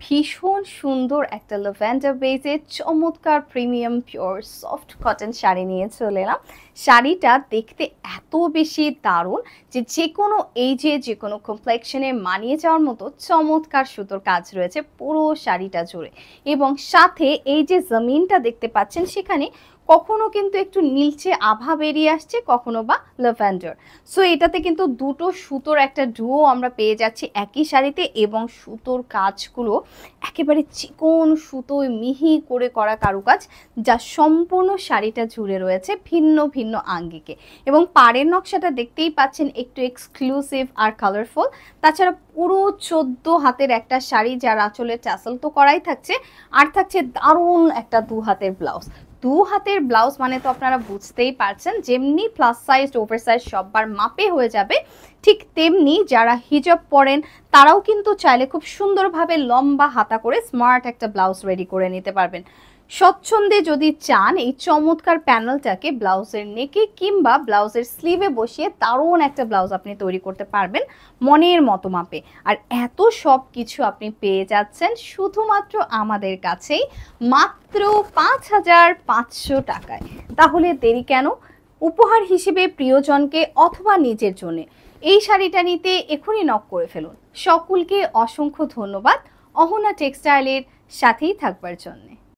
ভীষণ সুন্দর একটা ল্যাভেন্ডার বেজে চমৎকার premium pure soft cotton sari নিয়ে চলে এলাম। শাড়িটা দেখতে এত বেশি দারুণ যে কোনো এইজে যে কোনো কমপ্লেকশনে মানিয়ে যাওয়ার মতো চমৎকার সুতোর কাজ রয়েছে পুরো শাড়িটা জুড়ে। এবং সাথে এই যে জমিনটা দেখতে পাচ্ছেন সেখানে কখনো কিন্তু একটু নীলচে আভা বেরিয়ে আসছে, কখনো বা ল্যাভেন্ডার। সো এটাতে কিন্তু দুটো সুতোর একটা ডুও আমরা পেয়ে যাচ্ছি একই শাড়িতে, এবং সুতোর কাজগুলো একেবারে চিকন সুতোয় মিহি করে করা কারুকাজ, যা সম্পূর্ণ শাড়িটা জুড়ে রয়েছে ভিন্ন ভিন্ন আঙ্গিকে। এবং পাড়ের নকশাটা দেখতেই পাচ্ছেন একটু এক্সক্লুসিভ আর কালারফুল। তাছাড়া পুরো 14 হাতের একটা শাড়ি, যার আঁচলে ট্যাসেল তো করাই থাকছে, আর থাকছে দারুণ একটা 2 হাতের ব্লাউজ। 2 হাতের ব্লাউজ মানে তো আপনারা বুঝতেই পারছেন, যেমনি প্লাস সাইজ ওভার সাইজ সববার মাপে হয়ে যাবে, ঠিক তেমনি যারা হিজাব পরেন তারাও কিন্তু চাইলে খুব সুন্দরভাবে লম্বা হাতা করে স্মার্ট একটা ব্লাউজ রেডি করে নিতে পারবেন। স্বচ্ছন্দে যদি চান এই চমৎকার প্যানেলটাকে ব্লাউজের নেকে কিংবা ব্লাউজের স্লিভে বসিয়ে দারুণ একটা ব্লাউজ আপনি তৈরি করতে পারবেন মনের মতো মাপে। আর এত সব কিছু আপনি পেয়ে যাচ্ছেন শুধুমাত্র আমাদের কাছেই মাত্র ৫,৫০০ টাকায়। তাহলে দেরি কেন? উপহার হিসেবে প্রিয়জনকে অথবা নিজের জন্য এই শাড়িটা নিতে এখনই নক করে ফেলুন। সকলকে অসংখ্য ধন্যবাদ অহনা টেক্সটাইলের সাথেই থাকবার জন্য।